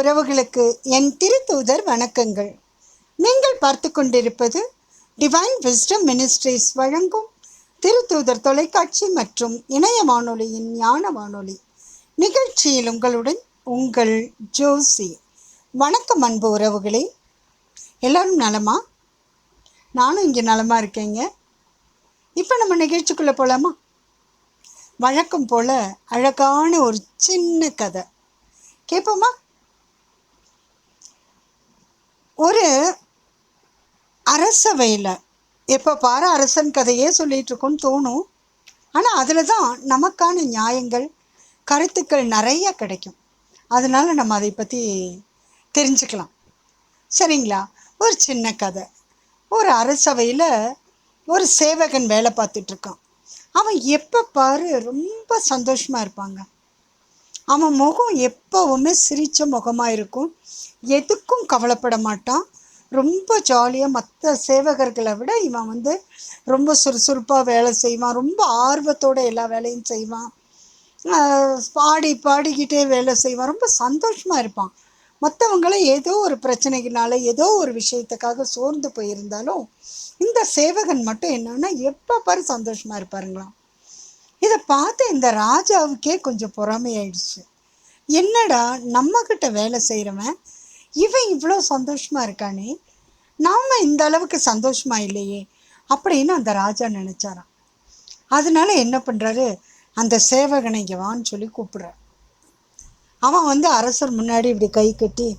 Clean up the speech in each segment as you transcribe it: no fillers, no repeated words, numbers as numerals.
உறவுகளுக்கு என் திருத்தூதர் வணக்கங்கள். நீங்கள் பார்த்து கொண்டிருப்பது டிவைன் விஸ்டம் மினிஸ்ட்ரீஸ் வழங்கும் திருத்தூதர் தொலைக்காட்சி மற்றும் இணைய வானொலியின் ஞான வானொலி நிகழ்ச்சியில் உங்களுடன் உங்கள் ஜோசி. வணக்கம் அன்பு உறவுகளே, எல்லோரும் நலமா? நானும் இங்கே நலமாக இருக்கேங்க. இப்போ நம்ம நிகழ்ச்சிக்குள்ளே போகலாமா? வழக்கம் போல் அழகான ஒரு சின்ன கதை கேட்போமா? ஒரு அரசவையில் எப்போ பாரு அரசன் கதையே சொல்லிகிட்ருக்கோன்னு தோணும். ஆனால் அதில் தான் நமக்கான நியாயங்கள், கருத்துக்கள் நிறையா கிடைக்கும். அதனால் நம்ம அதை பற்றி தெரிஞ்சுக்கலாம். சரிங்களா? ஒரு சின்ன கதை. ஒரு அரசவையில் ஒரு சேவகன் வேலை பார்த்துட்ருக்கான். அவன் எப்போ பாரு ரொம்ப சந்தோஷமாக இருப்பாங்க. அவன் முகம் எப்போவுமே சிரித்த முகமாக இருக்கும். எதுக்கும் கவலைப்பட மாட்டான். ரொம்ப ஜாலியாக மற்ற சேவகர்களை விட இவன் ரொம்ப சுறுசுறுப்பாக வேலை செய்வான். ரொம்ப ஆர்வத்தோடு எல்லா வேலையும் செய்வான். பாடிக்கிட்டே வேலை செய்வான். ரொம்ப சந்தோஷமாக இருப்பான். மற்றவங்கள ஏதோ ஒரு பிரச்சனைகளால் ஏதோ ஒரு விஷயத்துக்காக சோர்ந்து போயிருந்தாலும் இந்த சேவகன் மட்டும் என்னன்னா எப்போ பாரு சந்தோஷமாக இருப்பாருங்களாம். இதை பார்த்து இந்த ராஜாவுக்கே கொஞ்சம் பொறாமையாயிடுச்சு. என்னடா நம்மக்கிட்ட வேலை செய்கிறவன் இவன் இவ்வளோ சந்தோஷமாக இருக்கானே, நாம் இந்த அளவுக்கு சந்தோஷமாக இல்லையே அப்படின்னு அந்த ராஜா நினச்சாராம். அதனால என்ன பண்ணுறாரு, அந்த சேவகனை இங்கே வான்னு சொல்லி கூப்பிட்றார். அவன் அரசர் முன்னாடி இப்படி கை கட்டி,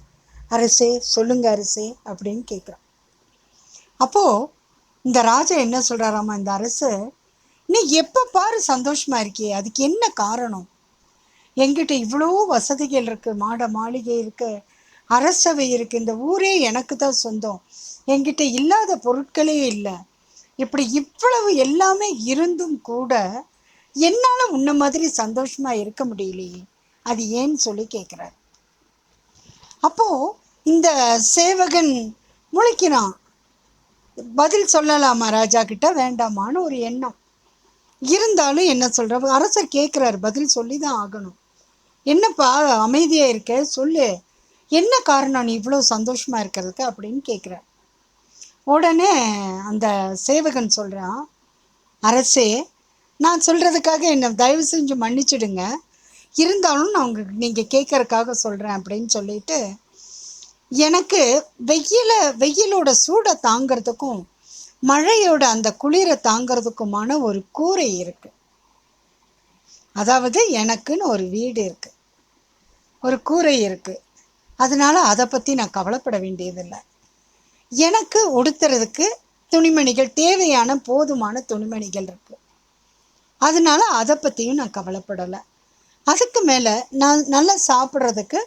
அரசே சொல்லுங்க அரசே அப்படின்னு கேட்குறான். அப்போது இந்த ராஜா என்ன சொல்கிறாராமா, இந்த அரசர், நீ எப்போ பாரு சந்தோஷமாக இருக்கியே, அதுக்கு என்ன காரணம்? என்கிட்ட இவ்வளோ வசதிகள் இருக்குது, மாட மாளிகை இருக்குது, அரசவை இருக்குது, இந்த ஊரே எனக்கு தான் சொந்தம், என்கிட்ட இல்லாத பொருட்களே இல்லை. இப்படி இவ்வளவு எல்லாமே இருந்தும் கூட என்னால் உன்ன மாதிரி சந்தோஷமாக இருக்க முடியலையே, அது ஏன்னு சொல்லி கேட்குறாரு. அப்போது இந்த சேவகன் முழிக்கிறான். பதில் சொல்லலாமா ராஜா கிட்ட, வேண்டாமான்னு ஒரு எண்ணம் இருந்தாலும் என்ன சொல்கிற, அரசர் கேட்குறாரு, பதில் சொல்லி தான் ஆகணும். என்னப்பா அமைதியாக இருக்க, சொல்லு, என்ன காரணம் நீ இவ்வளோ சந்தோஷமாக இருக்கிறதுக்கு அப்படின்னு கேட்குற. உடனே அந்த சேவகன் சொல்கிறான், அரசே, நான் சொல்கிறதுக்காக என்னை தயவு செஞ்சு மன்னிச்சிடுங்க, இருந்தாலும் நான் நீங்கள் கேட்குறதுக்காக சொல்கிறேன் அப்படின்னு சொல்லிட்டு, எனக்கு வெயிலோட சூடை தாங்கிறதுக்கும் மழையோட அந்த குளிரை தாங்கிறதுக்குமான ஒரு கூரை இருக்குது. அதாவது எனக்குன்னு ஒரு வீடு இருக்குது, ஒரு கூரை இருக்குது. அதனால் அதை பற்றி நான் கவலைப்பட வேண்டியதில்லை. எனக்கு உடுத்துறதுக்கு துணிமணிகள், தேவையான போதுமான துணிமணிகள் இருக்குது. அதனால் அதை பற்றியும் நான் கவலைப்படலை. அதுக்கு மேலே நான் நல்லா சாப்பிட்றதுக்கு,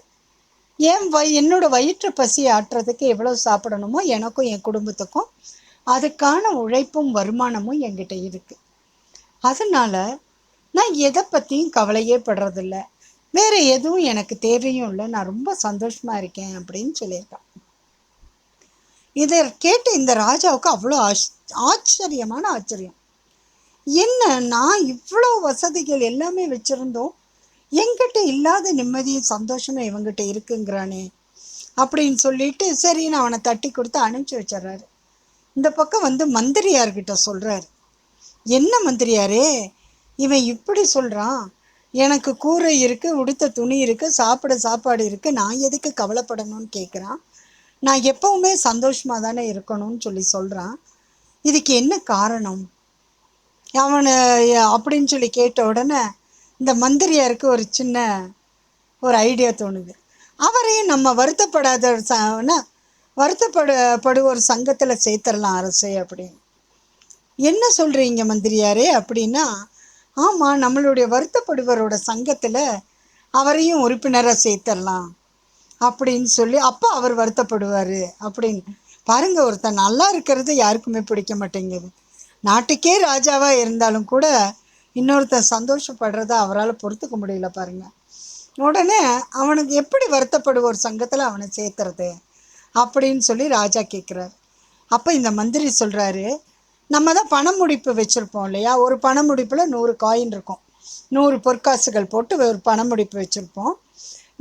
என்னோடய வயிற்று பசி ஆட்டுறதுக்கு எவ்வளோ சாப்பிடணுமோ எனக்கும் என் குடும்பத்துக்கும் அதுக்கான உழைப்பும் வருமானமும் என்கிட்ட இருக்குது. அதனால் நான் எதை பற்றியும் கவலையே படுறதில்ல, வேறு எதுவும் எனக்கு தேவையும் இல்லை, நான் ரொம்ப சந்தோஷமாக இருக்கேன் அப்படின்னு சொல்லியிருக்கான். இதை கேட்டு இந்த ராஜாவுக்கு அவ்வளோ ஆச்சரியமான ஆச்சரியம். என்ன, நான் இவ்வளோ வசதிகள் எல்லாமே வச்சுருந்தோம், என்கிட்ட இல்லாத நிம்மதியும் சந்தோஷமும் இவங்கிட்ட இருக்குங்கிறானே அப்படின்னு சொல்லிட்டு சரின்னு அவனை தட்டி கொடுத்து அனுப்பிச்சி வச்சிட்றாரு. இந்த பக்கம் மந்திரியார்கிட்ட சொல்கிறாரு, என்ன மந்திரியாரே, இவன் இப்படி சொல்கிறான், எனக்கு கூரை இருக்குது, உடுத்த துணி இருக்குது, சாப்பிட சாப்பாடு இருக்குது, நான் எதுக்கு கவலைப்படணும்னு கேட்குறான், நான் எப்போவுமே சந்தோஷமாக தானே இருக்கணும்னு சொல்லி சொல்கிறான், இதுக்கு என்ன காரணம் அவனை அப்படின்னு சொல்லி கேட்ட உடனே இந்த மந்திரியாருக்கு ஒரு சின்ன ஒரு ஐடியா தோணுது. அவரையும் நம்ம வருத்தப்படுவோர் சங்கத்தில் சேர்த்துடலாம் அரசே அப்படின்னு. என்ன சொல்கிறீங்க மந்திரியாரே அப்படின்னா, ஆமாம், நம்மளுடைய வருத்தப்படுவரோட சங்கத்தில் அவரையும் உறுப்பினராக சேர்த்துடலாம் அப்படின்னு சொல்லி, அப்போ அவர் வருத்தப்படுவார் அப்படின்னு. பாருங்கள், ஒருத்தர் நல்லா இருக்கிறது யாருக்குமே பிடிக்க மாட்டேங்குது. நாட்டுக்கே ராஜாவாக இருந்தாலும் கூட இன்னொருத்தர் சந்தோஷப்படுறத அவரால் பொறுத்துக்க முடியல பாருங்கள். உடனே அவனுக்கு எப்படி வருத்தப்படுவோர் சங்கத்தில் அவனை சேர்த்துறது அப்படின்னு சொல்லி ராஜா கேட்குறாரு. அப்போ இந்த மந்திரி சொல்கிறாரு, நம்ம தான் பணமுடிப்பு வச்சுருப்போம் இல்லையா, ஒரு பணமுடிப்பில் 100 காயின் இருக்கும், 100 பொற்காசுகள் போட்டு ஒரு பணமுடிப்பு வச்சுருப்போம்.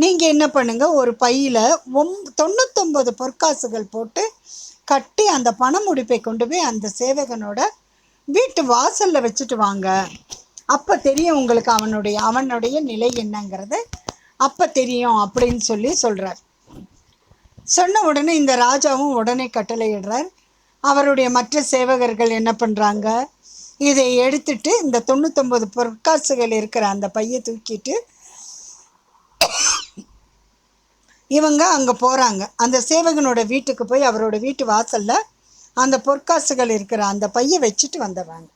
நீங்கள் என்ன பண்ணுங்கள், ஒரு பையில் 99 பொற்காசுகள் போட்டு கட்டி அந்த பண முடிப்பை கொண்டு போய் அந்த சேவகனோட வீட்டு வாசலில் வச்சுட்டு வாங்க. அப்போ தெரியும் உங்களுக்கு அவனுடைய நிலை என்னங்கிறது அப்போ தெரியும் அப்படின்னு சொல்கிறார். சொன்ன உடனே இந்த ராஜாவும் உடனே கட்டளையிடுறார். அவருடைய மற்ற சேவகர்கள் என்ன பண்ணுறாங்க, இதை எடுத்துட்டு இந்த 99 பொற்காசுகள் இருக்கிற அந்த பையை தூக்கிட்டு இவங்க அங்கே போகிறாங்க. அந்த சேவகனோட வீட்டுக்கு போய் அவரோட வீட்டு வாசலில் அந்த பொற்காசுகள் இருக்கிற அந்த பையை வச்சுட்டு வந்துடுறாங்க.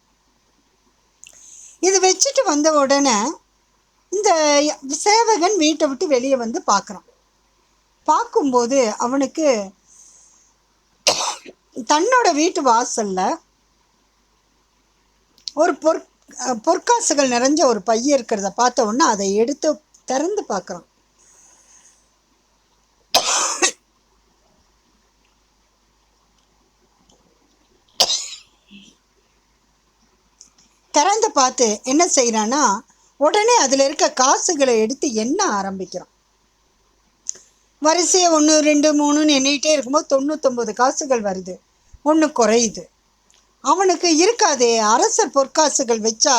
இது வச்சுட்டு வந்த உடனே இந்த சேவகன் வீட்டை விட்டு வெளியே வந்து பார்க்குறான். பார்க்கும்போது அவனுக்கு தன்னோட வீட்டு வாசலில் ஒரு பொற்காசுகள் நிறைஞ்ச ஒரு பைய இருக்கிறத பார்த்த உடனே அதை எடுத்து திறந்து பார்க்குறான். திறந்து பார்த்து என்ன செய்கிறான்னா, உடனே அதில் இருக்க காசுகளை எடுத்து எண்ண ஆரம்பிக்கிறான். வரிசையை 1 2 3ன்னு எண்ணிகிட்டே இருக்கும்போது 99 காசுகள் வருது, ஒன்று குறையுது. அவனுக்கு இருக்காதே, அரசர் பொற்காசுகள் வச்சா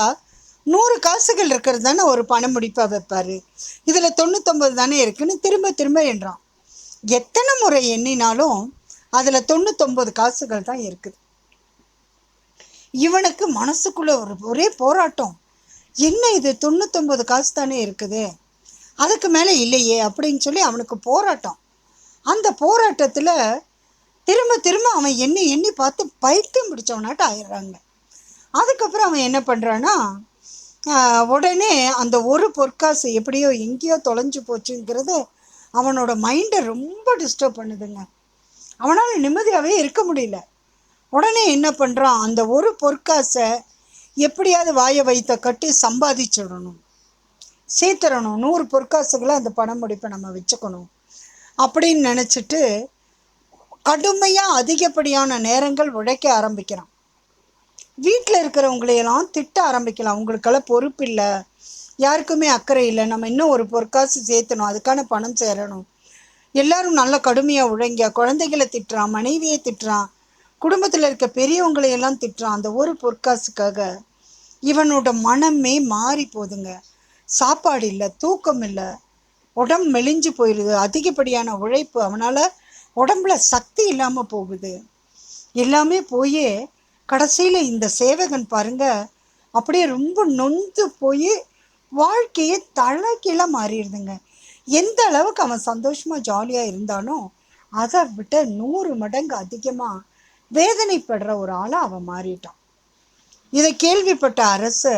100 காசுகள் இருக்கிறது தானே ஒரு பண முடிப்பாக வைப்பார், இதில் 99 தானே இருக்குன்னு திரும்ப திரும்ப எண்றான். எத்தனை முறை எண்ணினாலும் அதில் 99 காசுகள் தான் இருக்குது. இவனுக்கு மனசுக்குள்ளே ஒரே போராட்டம். என்ன இது 99 காசு தானே இருக்குது, அதுக்கு மேலே இல்லையே அப்படின்னு சொல்லி அவனுக்கு போராட்டம். அந்த போராட்டத்தில் திரும்ப திரும்ப அவன் எண்ணி எண்ணி பார்த்து பைத்தியம் பிடிச்சவனாட்ட ஆயிடுறாங்க. அதுக்கப்புறம் அவன் என்ன பண்ணுறான்னா, உடனே அந்த ஒரு பொற்காசு எப்படியோ எங்கேயோ தொலைஞ்சு போச்சுங்கிறது அவனோட மைண்டை ரொம்ப டிஸ்டர்ப் பண்ணுதுங்க. அவனால் நிம்மதியாகவே இருக்க முடியல. உடனே என்ன பண்ணுறான், அந்த ஒரு பொற்காசை எப்படியாவது வாயை வைத்த கட்டி சம்பாதிச்சிடணும், சேர்த்துடணும், 100 பொற்காசுகளை அந்த பணம் முடிப்பை நம்ம வச்சுக்கணும் அப்படின்னு நினச்சிட்டு கடுமையாக அதிகப்படியான நேரங்கள் உழைக்க ஆரம்பிக்கிறான். வீட்டில் இருக்கிறவங்களையெல்லாம் திட்ட ஆரம்பிக்கலாம். உங்களுக்கெல்லாம் பொறுப்பு இல்லை, யாருக்குமே அக்கறை இல்லை, நம்ம இன்னும் ஒரு பொற்காசு சேர்த்தணும், அதுக்கான பணம் சேரணும், எல்லாரும் நல்லா கடுமையாக உழைங்க. குழந்தைகளை திட்டுறான், மனைவியை திட்டுறான், குடும்பத்தில் இருக்க பெரியவங்களையெல்லாம் திட்டுறான். அந்த ஒரு பொற்காசுக்காக இவனோட மனமே மாறி போதுங்க. சாப்பாடு இல்லை, தூக்கம் இல்லை, உடம்பு மெலிஞ்சு போயிடுது, அதிகப்படியான உழைப்பு, அவனால் உடம்புல சக்தி இல்லாமல் போகுது. எல்லாமே போய் கடைசியில் இந்த சேவகன் பாருங்க அப்படியே ரொம்ப நொந்து போய் வாழ்க்கையே தலைகீழ மாறிடுதுங்க. எந்த அளவுக்கு அவன் சந்தோஷமாக ஜாலியாக இருந்தானோ அதை விட 100 மடங்கு அதிகமாக வேதனைப்படுற ஒரு ஆளாக அவன் மாறிட்டான். இதை கேள்விப்பட்ட அரசு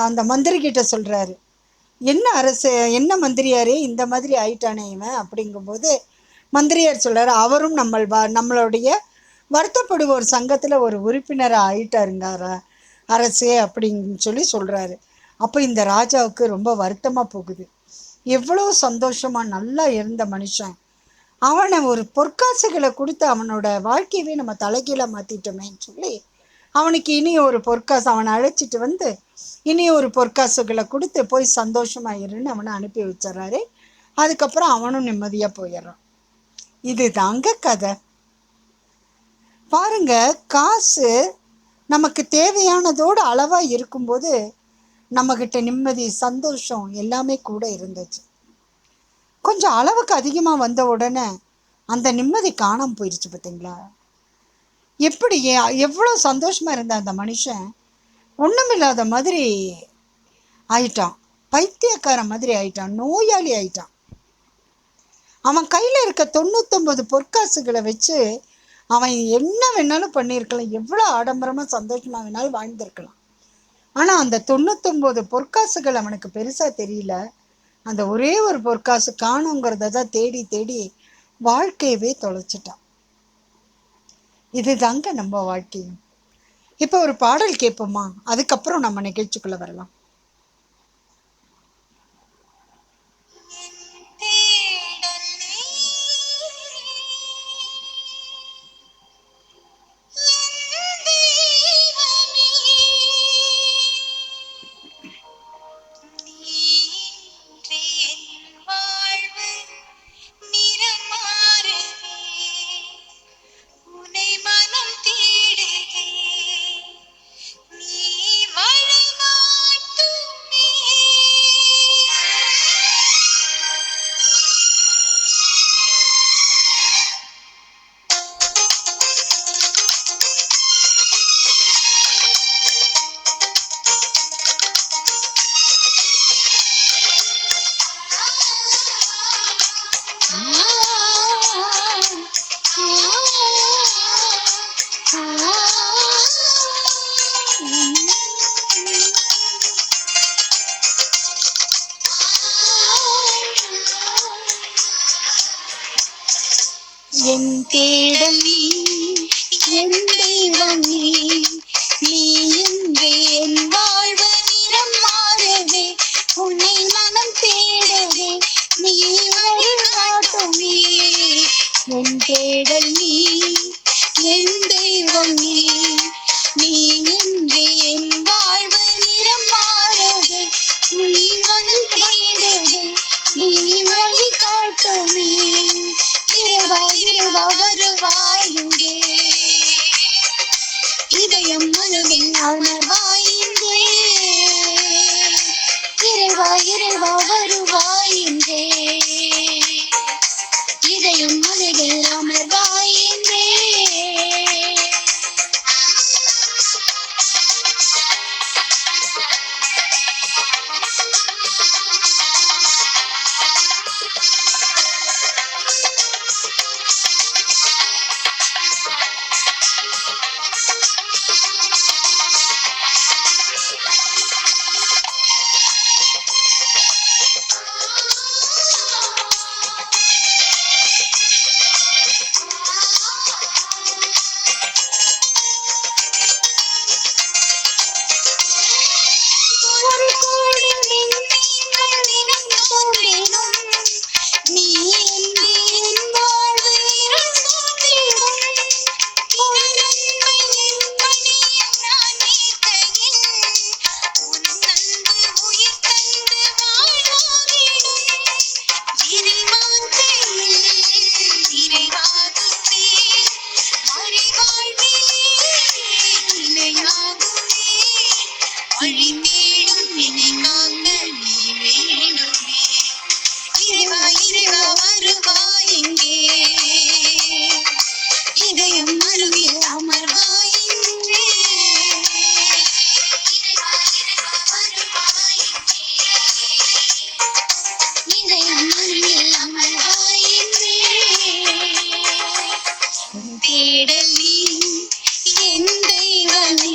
அந்த மந்திரிகிட்ட சொல்கிறாரு, என்ன அரசு, என்ன மந்திரியாரே இந்த மாதிரி ஆயிட்டானே இவன் அப்படிங்கும்போது மந்திரியார் சொல்கிறார், அவரும் நம்மளுடைய வருத்தப்படுவோர் சங்கத்தில் ஒரு உறுப்பினராக ஆயிட்டாருங்க அரசே அப்படின்னு சொல்கிறாரு. அப்போ இந்த ராஜாவுக்கு ரொம்ப வருத்தமாக போகுது. எவ்வளோ சந்தோஷமாக நல்லா இருந்த மனுஷன், அவனை ஒரு பொற்காசுகளை கொடுத்து அவனோட வாழ்க்கையவே நம்ம தலைகீழாக மாற்றிட்டோமேன்னு சொல்லி அவனுக்கு இனி ஒரு பொற்காசு, அவனை அழைச்சிட்டு வந்து இனி ஒரு பொற்காசுகளை கொடுத்து போய் சந்தோஷமாக இருன்னு அவனை அனுப்பி வச்சிடறாரு. அதுக்கப்புறம் அவனும் நிம்மதியாக போயிடுறான். இது தாங்க கதை. பாருங்க, காசு நமக்கு தேவையானதோடு அளவாக இருக்கும்போது நம்மக்கிட்ட நிம்மதி, சந்தோஷம் எல்லாமே கூட இருந்துச்சு. கொஞ்சம் அளவுக்கு அதிகமாக வந்த உடனே அந்த நிம்மதி காணாமல் போயிடுச்சு. பார்த்தீங்களா எப்படி எவ்வளோ சந்தோஷமாக இருந்த அந்த மனுஷன் ஒன்றுமில்லாத மாதிரி ஆயிட்டான், பைத்தியக்கார மாதிரி ஆயிட்டான், நோயாளி ஆயிட்டான். அவன் கையில் இருக்க 99 பொற்காசுகளை வச்சு அவன் என்ன வேணாலும் பண்ணியிருக்கலாம், எவ்வளோ ஆடம்பரமாக சந்தோஷமாக வேணாலும் வாழ்ந்திருக்கலாம். ஆனால் அந்த 99 பொற்காசுகள் அவனுக்கு பெருசாக தெரியல. அந்த ஒரே ஒரு பொற்காசு காணுங்கிறத தான் தேடி தேடி வாழ்க்கையவே தொலைச்சிட்டான். இது தாங்க நம்ம வாழ்க்கையும். இப்போ ஒரு பாடல் கேட்போமா, அதுக்கப்புறம் நம்ம நிகழ்ச்சிக்குள்ளே வரலாம். தேடல் நீ என் தெய்வம் நீ, நீ இன்றி என் வாழ்வு நிறம் மாறுதே, உன்னை மனம் தேடுதே, நீ வழிகாட்டும் நீ என் தேடல் நீ என் தெய்வம் நீ, நீ இன்றி என் வாழ்வு நிறம் மாறுதே, நீ மனம் தேடுதே, நீ வழிகாட்டும் நீ, இறைவா இறைவா வருவாய் இங்கே, இதயம் முழுவதும் அமர்வாய் இங்கே, இறைவா இறைவா வருவாய் இங்கே, இதயம் முழுவதும் அமர்வாய் இங்கே. ஒரு கோடி விண்மீன்கள் நினைந்து கொண்டேனும், நீ இன்றி என் வாழ்வு இருள் சூழ்ந்திடும், உன் அன்பை என் பணியில் நான் ஏற்கையில், உன் அன்பு உயிர் தந்து வாழ்வாகிடும், இறைவார்த்தையில் நிறைவாகுவே, மறைவாழ்விலே நிலையாகுவே, வழி தேடும் நினைவாங்க நீ வேண்டுமே, இறைவா இறைவா வருவாய் இங்கே, இதயம் அருகில் அமர்வாய் இங்கே, இறைவா இறைவா வருவாய் இங்கே, இதயம் அருகில் அமர்வாய் இங்கே. உன் தேடல் நீ என் தெய்வம் நீ,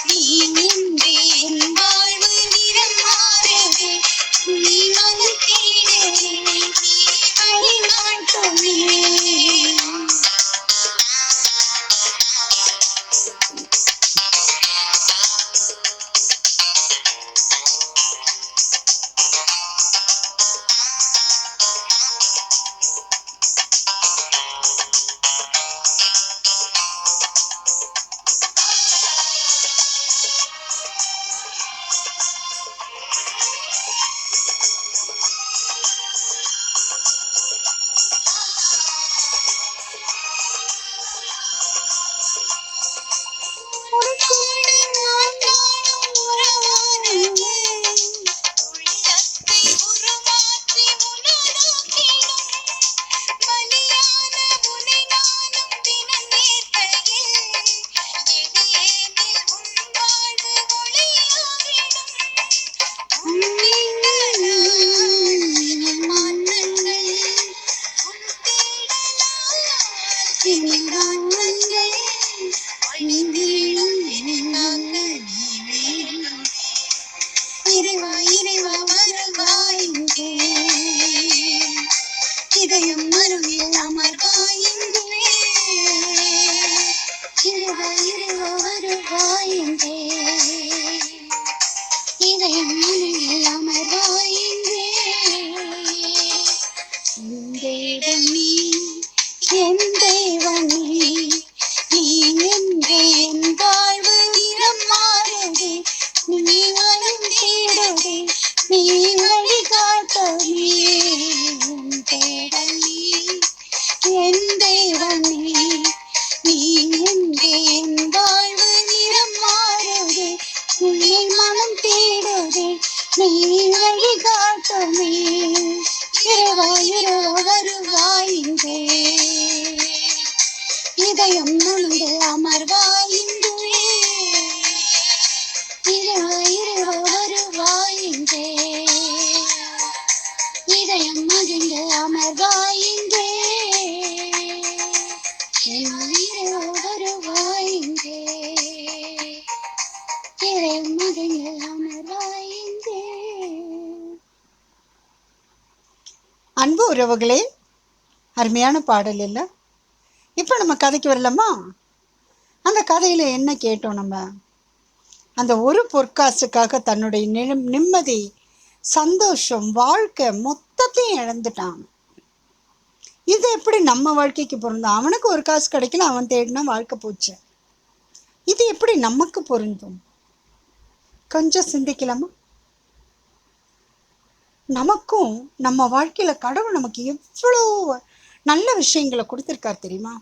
நீ இன்றி என் வாழ்வு நிறம் மாறுதே, நீ மனம் தேடுதே, நீ வழிகாட்டும் நீ. உனக்குள்ளே நான் காணும் உறவானது, உள்ளத்தை உருமாற்றி உனதாக்கிடும், பலியான உன்னை நானும் தினம் ஏற்கையில், எதியேனில் உன் வாழ்வு ஒளியாகிடும், உன் வீட்டலால் என் மாற்றங்கள், உன் தேடலால் என் காண்பங்கள், வழிந்தேடும் நினைவாங்க நீ வேண்டுமே, இறைவா இறைவா வருவாய் இங்கே, இதயம் அருகில் அமர்வாய் இங்கே, இறைவா இறைவா வருவாய் இங்கே, இதயம் அருகில் அமர்வாய் இங்கே. என் தெய்வம் நீ என் தெய்வம் நீ, நீ இன்றி என் வாழ்வு நிறம் மாறுதே, நீ மனம் தேடுதே, நீ வழிகாட்டும் நீ, உன் தேடல் நீ என் தெய்வம் நீ, நீ இன்றி என் வாழ்வு நிறம் மாறுதே, உன்னை மனம் தேடுதே, நீ வழிகாட்டும் நீ, இறைவா இறைவா வருவாய் இங்கே, இதயம் நுழைந்து அமர்வாய் இங்கே, இறைவா இறைவா வருவாய் இங்கே, இதயம் மகிழ்ந்து அமர்வாய் இங்கே, இறைவா வருவாய் இங்கே, இதயம் மகிழ்ந்து அமர்வாய் இங்கே. அன்பு உறவுகளே, அருமையான பாடல் இல்லை? நம்ம கதைக்கு வரலாமா? அந்த கதையில் என்ன கேட்டோம் நம்ம? அந்த ஒரு பொற்காசுக்காக தன்னுடைய நிம்மதி, சந்தோஷம், வாழ்க்கை மொத்தத்தையும் இழந்துட்டான். இது எப்படி நம்ம வாழ்க்கைக்கு பொருந்தும்? அவனுக்கு ஒரு காசு கிடைக்கல, அவன் தேடினா வாழ்க்கை போச்சு. இது எப்படி நமக்கு பொருந்தும்? கொஞ்சம் சிந்திக்கலாமா? நமக்கும் நம்ம வாழ்க்கையில் கடவுள் நமக்கு எவ்வளோ நல்ல விஷயங்களை கொடுத்துருக்கார் தெரியுமா?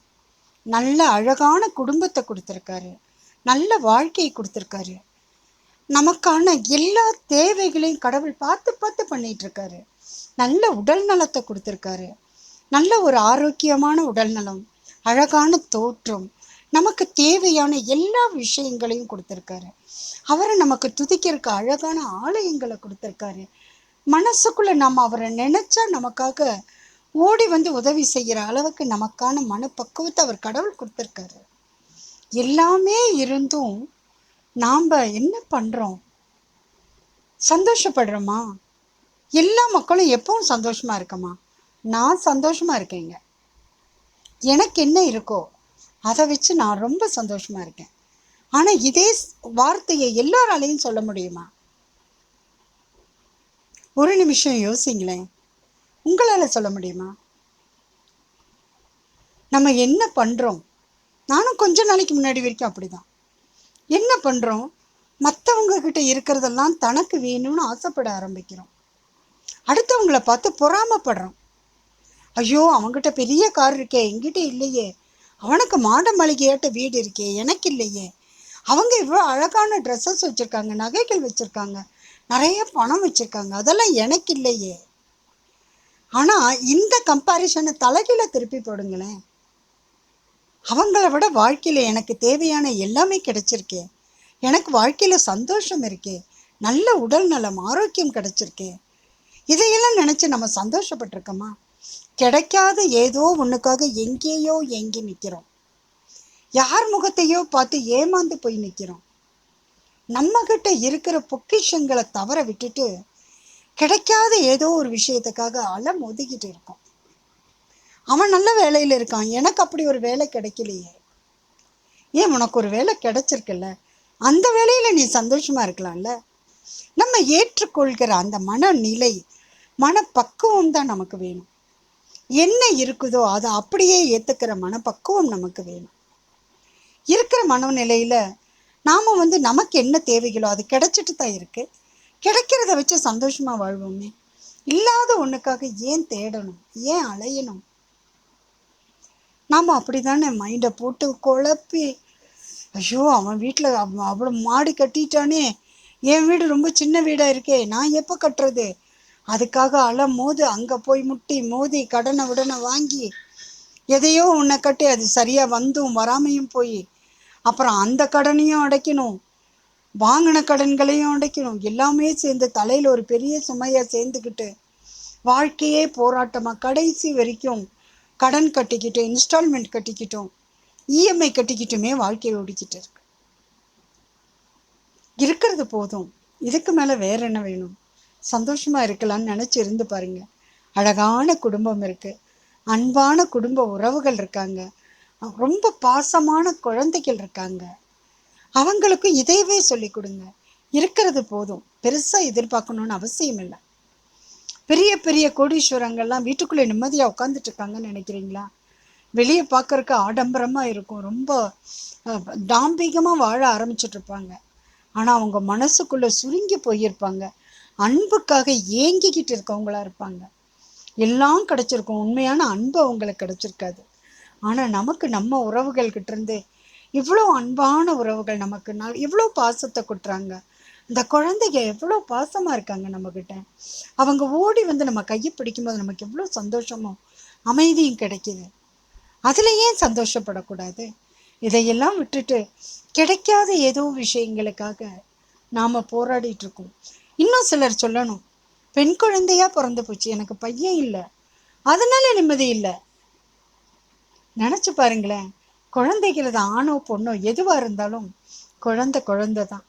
நல்ல அழகான குடும்பத்தை கொடுத்துருக்காரு, நல்ல வாழ்க்கையை கொடுத்துருக்காரு, நமக்கான எல்லா தேவைகளையும் கடவுள் பார்த்து பார்த்து பண்ணிட்டு இருக்காரு. நல்ல உடல் நலத்தை கொடுத்துருக்காரு, நல்ல ஒரு ஆரோக்கியமான உடல் நலம், அழகான தோற்றம், நமக்கு தேவையான எல்லா விஷயங்களையும் கொடுத்துருக்காரு. அவரை நமக்கு துதிக்கிறதுக்கு அழகான ஆலயங்களை கொடுத்துருக்காரு. மனசுக்குள்ள நம்ம அவரை நினைச்சா நமக்காக ஓடி வந்து உதவி செய்கிற அளவுக்கு நமக்கான மனப்பக்குவத்தை அவர் கடவுள் கொடுத்துருக்காரு. எல்லாமே இருந்தும் நாம் என்ன பண்ணுறோம்? சந்தோஷப்படுறோமா? எல்லா மக்களும் எப்பவும் சந்தோஷமா இருக்கமா? நான் சந்தோஷமா இருக்கேங்க. எனக்கு என்ன இருக்கோ அதை வச்சு நான் ரொம்ப சந்தோஷமா இருக்கேன். ஆனால் இதே வார்த்தையை எல்லாராலையும் சொல்ல முடியுமா? ஒரு நிமிஷம் யோசிங்களேன். உங்களால் சொல்ல முடியுமா? நம்ம என்ன பண்ணுறோம்? நானும் கொஞ்ச நாளைக்கு முன்னாடி வரைக்கும் அப்படிதான். என்ன பண்ணுறோம்? மற்றவங்க கிட்ட இருக்கிறதெல்லாம் தனக்கு வேணும்னு ஆசைப்பட ஆரம்பிக்கிறோம். அடுத்தவங்களை பார்த்து பொறாமப்படுறோம். ஐயோ, அவங்ககிட்ட பெரிய கார் இருக்கே, என்கிட்ட இல்லையே. அவனுக்கு மாட மாளிகையாட்ட வீடு இருக்கே, எனக்கு இல்லையே. அவங்க இவ்வளோ அழகான ட்ரெஸ்ஸஸ் வச்சுருக்காங்க, நகைகள் வச்சுருக்காங்க, நிறைய பணம் வச்சுருக்காங்க, அதெல்லாம் எனக்கு இல்லையே. ஆனால் இந்த கம்பேரிஷனை தலைகீழ திருப்பி போடுங்களேன். அவங்கள விட வாழ்க்கையில் எனக்கு தேவையான எல்லாமே கிடைச்சிருக்கே, எனக்கு வாழ்க்கையில் சந்தோஷம் இருக்கே, நல்ல உடல் நலம், ஆரோக்கியம் கிடைச்சிருக்கே. இதையெல்லாம் நினச்சி நம்ம சந்தோஷப்பட்டிருக்கோமா? கிடைக்காத ஏதோ ஒன்றுக்காக எங்கேயோ எங்கி நிற்கிறோம். யார் முகத்தையோ பார்த்து ஏமாந்து போய் நிற்கிறோம். நம்மக்கிட்ட இருக்கிற பொக்கிஷங்களை தவற விட்டுட்டு கிடைக்காத ஏதோ ஒரு விஷயத்துக்காக அலம் ஒதுக்கிட்டு இருக்கோம். அவன் நல்ல வேலையில் இருக்கான், எனக்கு அப்படி ஒரு வேலை கிடைக்கலையே. ஏன், உனக்கு ஒரு வேலை கிடைச்சிருக்குல்ல, அந்த வேலையில் நீ சந்தோஷமாக இருக்கலாம்ல. நம்ம ஏற்றுக்கொள்கிற அந்த மனநிலை, மனப்பக்குவம் தான் நமக்கு வேணும். என்ன இருக்குதோ அதை அப்படியே ஏற்றுக்கிற மனப்பக்குவம் நமக்கு வேணும். இருக்கிற மனநிலையில் நாம் நமக்கு என்ன தேவைகளோ அது கிடைச்சிட்டு தான் இருக்குது. கிடைக்கிறத வச்சு சந்தோஷமாக வாழ்வோமே. இல்லாத ஒன்றுக்காக ஏன் தேடணும், ஏன் அலையணும்? நாம் அப்படி தானே மைண்டை போட்டு குழப்பி, ஐயோ அவன் வீட்டில் அவ்வளோ மாடி கட்டிட்டானே, என் வீடு ரொம்ப சின்ன வீடாக இருக்கே, நான் எப்போ கட்டுறது? அதுக்காக அலமோது அங்கே போய் முட்டி மோதி கடனை உடனே வாங்கி எதையோ உன்னை கட்டி அது சரியாக வந்தும் வராமையும் போய் அப்புறம் அந்த கடனையும் அடைக்கணும், வாங்கின கடன்களையும் அடைக்கணும். எல்லாமே சேர்ந்து தலையில் ஒரு பெரிய சுமையாக சேர்ந்துக்கிட்டு வாழ்க்கையே போராட்டமாக கடைசி வரைக்கும் கடன் கட்டிக்கிட்டு, இன்ஸ்டால்மெண்ட் கட்டிக்கிட்டோம், இஎம்ஐ கட்டிக்கிட்டுமே வாழ்க்கையை ஓடிக்கிட்டு இருக்கு. இருக்கிறது போதும், இதுக்கு மேலே வேற என்ன வேணும்? சந்தோஷமாக இருக்கலாம்னு நினச்சி இருந்து பாருங்க. அழகான குடும்பம் இருக்குது, அன்பான குடும்ப உறவுகள் இருக்காங்க, ரொம்ப பாசமான குழந்தைகள் இருக்காங்க. அவங்களுக்கும் இதையவே சொல்லி கொடுங்க. இருக்கிறது போதும், பெருசாக எதிர்பார்க்கணுன்னு அவசியம் இல்லை. பெரிய பெரிய கோடீஸ்வரங்கள்லாம் வீட்டுக்குள்ளே நிம்மதியாக உட்காந்துட்டு இருக்காங்கன்னு நினைக்கிறீங்களா? வெளியே பார்க்கறக்கு ஆடம்பரமாக இருக்கும், ரொம்ப தாம்பிகமாக வாழ ஆரம்பிச்சிட்ருப்பாங்க. ஆனால் அவங்க மனசுக்குள்ளே சுருங்கி போயிருப்பாங்க, அன்புக்காக ஏங்கிக்கிட்டு இருக்கவங்களா இருப்பாங்க. எல்லாம் கிடச்சிருக்கும், உண்மையான அன்பு அவங்களுக்கு கிடச்சிருக்காது. ஆனால் நமக்கு நம்ம உறவுகள்கிட்டேருந்து இவ்வளோ அன்பான உறவுகள் நமக்கு எவ்வளோ பாசத்தை கொட்டுறாங்க. இந்த குழந்தைங்க எவ்வளோ பாசமாக இருக்காங்க நம்மக்கிட்ட. அவங்க ஓடி நம்ம கையை பிடிக்கும்போது நமக்கு எவ்வளோ சந்தோஷமோ அமைதியும் கிடைக்கிது. அதில் ஏன் சந்தோஷப்படக்கூடாது? இதையெல்லாம் விட்டுட்டு கிடைக்காத ஏதோ விஷயங்களுக்காக நாம் போராடிட்டுருக்கோம். இன்னும் சிலர் சொல்லணும், பெண் குழந்தையாக பிறந்து போச்சு, எனக்கு பையன் இல்லை, அதனால நிம்மதி இல்லை. நினச்சி பாருங்களேன், குழந்தைகள் ஆணோ பொண்ணோ எதுவாக இருந்தாலும் குழந்தை தான்,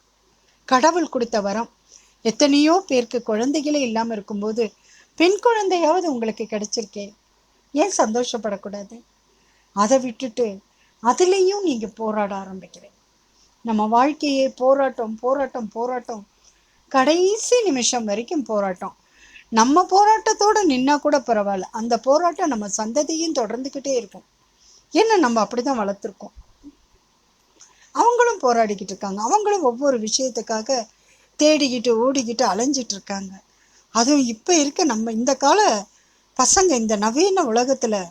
கடவுள் கொடுத்த வரம். எத்தனையோ பேருக்கு குழந்தைகளே இல்லாமல் இருக்கும்போது பெண் குழந்தையாவது உங்களுக்கு கிடைச்சிருக்கே, ஏன் சந்தோஷப்படக்கூடாது? அதை விட்டுட்டு அதுலேயும் நீங்கள் போராட ஆரம்பிக்கிறீங்க. நம்ம வாழ்க்கையே போராட்டம் போராட்டம் போராட்டம், கடைசி நிமிஷம் வரைக்கும் போராட்டம். நம்ம போராட்டத்தோடு நின்னா கூட பரவாயில்ல, அந்த போராட்டம் நம்ம சந்ததியும் தொடர்ந்துக்கிட்டே இருக்கும். ஏன்னா நம்ம அப்படி தான் வளர்த்துருக்கோம். அவங்களும் போராடிக்கிட்டு இருக்காங்க, அவங்களும் ஒவ்வொரு விஷயத்துக்காக தேடிக்கிட்டு ஓடிக்கிட்டு அலைஞ்சிட்டு இருக்காங்க. அதுவும் இப்போ இருக்க நம்ம இந்த கால பசங்க, இந்த நவீன உலகத்தில்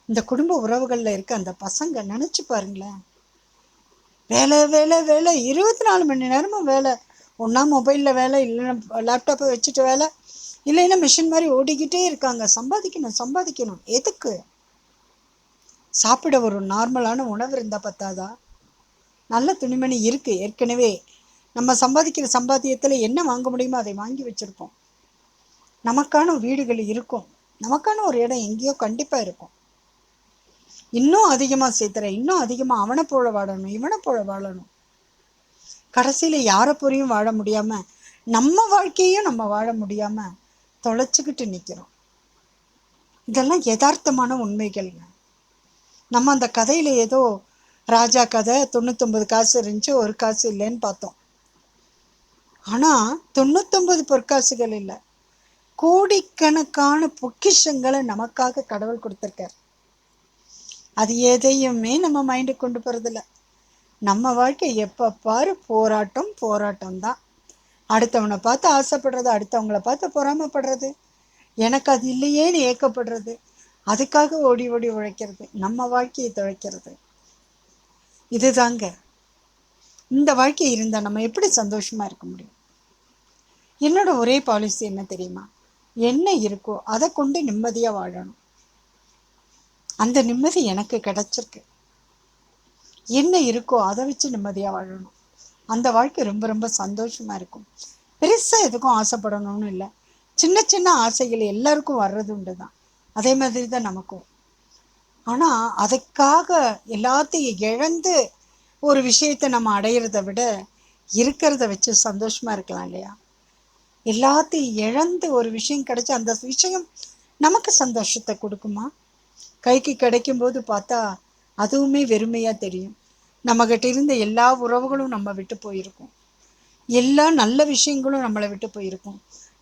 இந்த குடும்ப உறவுகளில் இருக்க அந்த பசங்க நினச்சி பாருங்களேன். வேலை வேலை வேலை, 24 மணி நேரமும் வேலை. ஒன்றா மொபைலில் வேலை, இல்லைன்னா லேப்டாப்பை வச்சுட்டு வேலை, இல்லைன்னா மிஷின் மாதிரி ஓடிக்கிட்டே இருக்காங்க. சம்பாதிக்கணும் சம்பாதிக்கணும். எதுக்கு? சாப்பிட ஒரு நார்மலான உணவு இருந்தால் பத்தாதா? நல்ல துணிமணி இருக்குது ஏற்கனவே. நம்ம சம்பாதிக்கிற சம்பாத்தியத்தில் என்ன வாங்க முடியுமோ அதை வாங்கி வச்சுருப்போம். நமக்கான வீடுகள் இருக்கும், நமக்கான ஒரு இடம் எங்கேயோ கண்டிப்பாக இருக்கும். இன்னும் அதிகமாக சேர்த்துறேன், இன்னும் அதிகமாக அவனை போல வாழணும், இவனை போல வாழணும். கடைசியில் யாரை போலையும் வாழ முடியாமல், நம்ம வாழ்க்கையும் நம்ம வாழ முடியாமல் தொலைச்சிக்கிட்டு நிற்கிறோம். இதெல்லாம் யதார்த்தமான உண்மைகள்ங்க. நம்ம அந்த கதையில் ஏதோ ராஜா கதை 99 காசு இருந்துச்சு, ஒரு காசு இல்லைன்னு பார்த்தோம். ஆனால் 99 பொற்காசுகள் இல்லை, கோடிக்கணக்கான பொக்கிஷங்களை நமக்காக கடவுள் கொடுத்துருக்கார். அது எதையுமே நம்ம மைண்டுக்கு கொண்டு போகிறதில்ல. நம்ம வாழ்க்கை எப்போ பாரு போராட்டம் போராட்டம் தான். அடுத்தவனை பார்த்து ஆசைப்படுறது, அடுத்தவங்களை பார்த்து பொறாமப்படுறது, எனக்கு அது இல்லையேன்னு ஏக்கப்படுறது, அதுக்காக ஓடி ஓடி உழைக்கிறது, நம்ம வாழ்க்கையை துழைக்கிறது. இதுதாங்க. இந்த வாழ்க்கை இருந்தால் நம்ம எப்படி சந்தோஷமாக இருக்க முடியும்? என்னோட ஒரே பாலிசி என்ன தெரியுமா? என்ன இருக்கோ அதை கொண்டு நிம்மதியாக வாழணும். அந்த நிம்மதி எனக்கு கிடைச்சிருக்கு. என்ன இருக்கோ அதை வச்சு நிம்மதியாக வாழணும். அந்த வாழ்க்கை ரொம்ப ரொம்ப சந்தோஷமாக இருக்கும். பெருசாக எதுக்கும் ஆசைப்படணும்னு இல்லை. சின்ன சின்ன ஆசைகள் எல்லாருக்கும் வர்றது உண்டு தான், அதே மாதிரி தான் நமக்கும். ஆனால் அதுக்காக எல்லாத்தையும் இழந்து ஒரு விஷயத்தை நம்ம அடையிறத விட இருக்கிறத வச்சு சந்தோஷமாக இருக்கலாம் இல்லையா? எல்லாத்தையும் இழந்து ஒரு விஷயம் கிடைச்சி அந்த விஷயம் நமக்கு சந்தோஷத்தை கொடுக்குமா? கைக்கு கிடைக்கும்போது பார்த்தா அதுவுமே வெறுமையாக தெரியும். நம்மகிட்ட இருந்த எல்லா உறவுகளும் நம்ம விட்டு போயிருக்கும், எல்லா நல்ல விஷயங்களும் நம்மளை விட்டு போயிருக்கும்.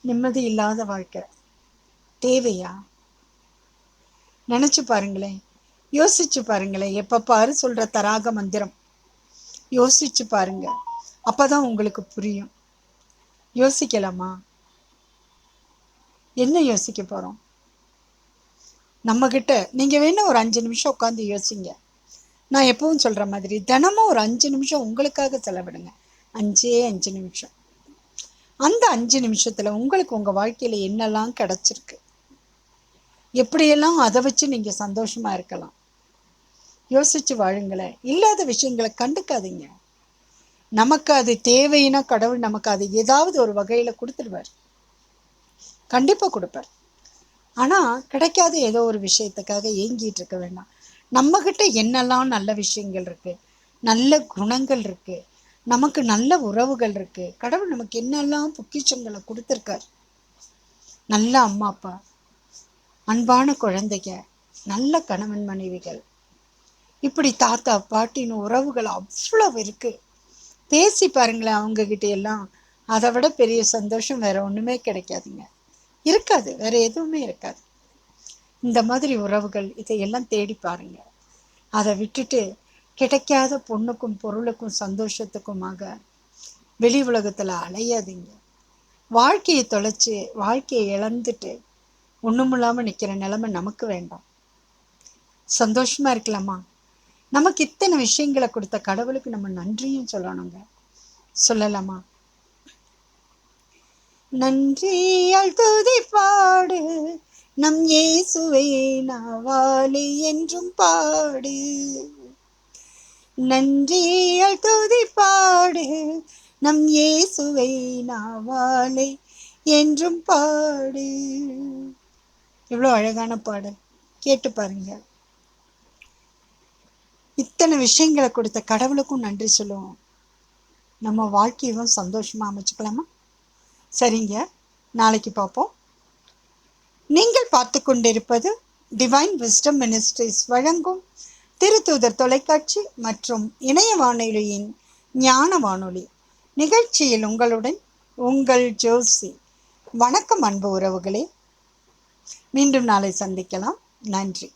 நிம்மதி இல்லாத வாழ்க்கை தேவையா? நினச்சி பாருங்களேன், யோசிச்சு பாருங்களேன். எப்போ பாரு சொல்கிற தராக மந்திரம் யோசிச்சு பாருங்க, அப்போதான் உங்களுக்கு புரியும். யோசிக்கலாமா? என்ன யோசிக்க போகிறோம்? நம்மக்கிட்ட நீங்கள் வேணால் ஒரு 5 நிமிஷம் உட்காந்து யோசிங்க. நான் எப்பவும் சொல்கிற மாதிரி தினமும் ஒரு 5 நிமிஷம் உங்களுக்காக செலவிடுங்க. 5 நிமிஷம். அந்த 5 நிமிஷத்தில் உங்களுக்கு உங்கள் வாழ்க்கையில் என்னெல்லாம் கிடச்சிருக்கு, எப்படியெல்லாம் அதை வச்சு நீங்கள் சந்தோஷமாக இருக்கலாம் யோசிச்சு வாழுங்களேன். இல்லாத விஷயங்களை கண்டுக்காதீங்க. நமக்கு அது தேவைன்னா கடவுள் நமக்கு அது ஏதாவது ஒரு வகையில் கொடுத்துடுவார், கண்டிப்பாக கொடுப்பார். ஆனால் கிடைக்காத ஏதோ ஒரு விஷயத்துக்காக ஏங்கிட்டு இருக்க வேண்டாம். நம்மக்கிட்ட என்னெல்லாம் நல்ல விஷயங்கள் இருக்குது, நல்ல குணங்கள் இருக்குது, நமக்கு நல்ல உறவுகள் இருக்குது. கடவுள் நமக்கு என்னெல்லாம் பொக்கிஷங்களை கொடுத்துருக்கார். நல்ல அம்மா அப்பா, அன்பான குழந்தைங்க, நல்ல கணவன் மனைவிகள், இப்படி தாத்தா பாட்டின்னு உறவுகள் அவ்வளவு இருக்குது. பேசி பாருங்களேன் அவங்கக்கிட்ட எல்லாம். அதை விட பெரிய சந்தோஷம் வேறு ஒன்றுமே கிடைக்காதுங்க, இருக்காது, வேறு எதுவுமே இருக்காது. இந்த மாதிரி உறவுகள் இதையெல்லாம் தேடி பாருங்க. அதை விட்டுட்டு கிடைக்காத பொண்ணுக்கும் பொருளுக்கும் சந்தோஷத்துக்குமாக வெளி உலகத்தில் அலையாதீங்க. வாழ்க்கையை தொலைச்சி வாழ்க்கையை இழந்துட்டு ஒன்றும் இல்லாமல் நிற்கிற நிலைமை நமக்கு வேண்டாம். சந்தோஷமாக இருக்கலாமா? நமக்கு இத்தனை விஷயங்களை கொடுத்த கடவுளுக்கு நம்ம நன்றியும் சொல்லணுங்க. சொல்லலாமா? நன்றியால் துதி பாடு நம் இயேசுவை நாவாலே என்றும் பாடு. நன்றியால் துதி பாடு நம் இயேசுவை நாவாலே என்றும் பாடு. எவ்வளோ அழகான பாடல், கேட்டு பாருங்க. இத்தனை விஷயங்களை கொடுத்த கடவுளுக்கும் நன்றி சொல்லுவோம். நம்ம வாழ்க்கையும் சந்தோஷமாக அமைச்சுக்கலாமா? சரிங்க, நாளைக்கு பார்ப்போம். நீங்கள் பார்த்து கொண்டிருப்பது டிவைன் விஸ்டம் மினிஸ்ட்ரிஸ் வழங்கும் திருத்தூதர் தொலைக்காட்சி மற்றும் இணைய வானொலியின் ஞான வானொலி நிகழ்ச்சியில் உங்களுடன் உங்கள் ஜோசி. வணக்கம் அன்பு உறவுகளே, மீண்டும் நாளை சந்திக்கலாம். நன்றி.